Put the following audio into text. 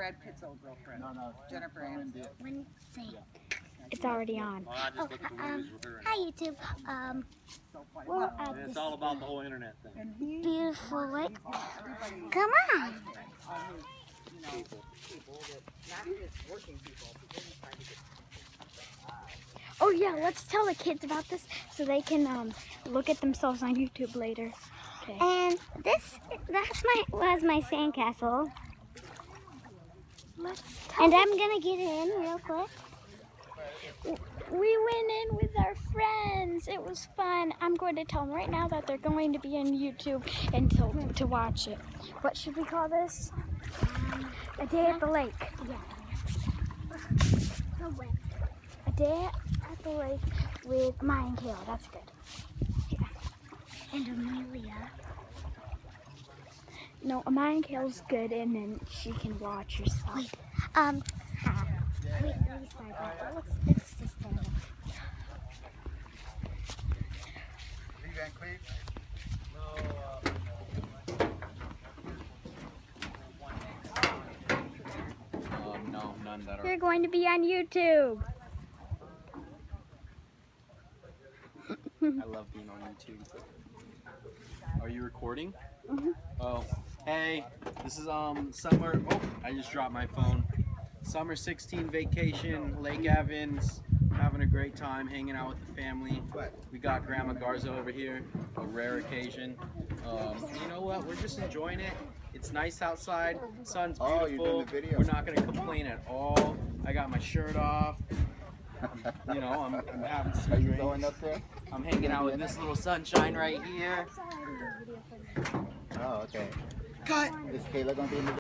Brad Pitt's old girlfriend. No. Jennifer Aniston. It's already on. Well, I just look at the movies with her. Hi YouTube. We're at And it's this all about the whole internet thing. And he, beautiful lake. everybody, Come on. all his, people that, not just working people, but he's trying to get. Oh yeah, let's tell the kids about this so they can look at themselves on YouTube later. Okay. And was my sandcastle. And I'm gonna get in real quick. We went in with our friends. It was fun. I'm going to tell them right now that they're going to be on YouTube and to watch it. What should we call this? A day at the lake. A day at the lake with Maya and Kayla. That's good. Yeah. And Amelia. No, Maya and Kayla's good, and then she can watch herself. Wait, sorry about that. Let's just stand up. No, none that You're going to be on YouTube. I love being on YouTube. Are you recording? Mm-hmm. Oh, hey, this is summer. Oh, I just dropped my phone. Summer 16 vacation, Lake Evans. Having a great time, hanging out with the family. We got Grandma Garza over here, a rare occasion. You know what? We're just enjoying it. It's nice outside. Sun's beautiful. You're doing the video. We're not gonna complain at all. I got my shirt off. You know, I'm having some Are you drinks. going up there? I'm hanging out with this little sunshine right here. Oh, okay. Cut. Is Kayla gonna be in the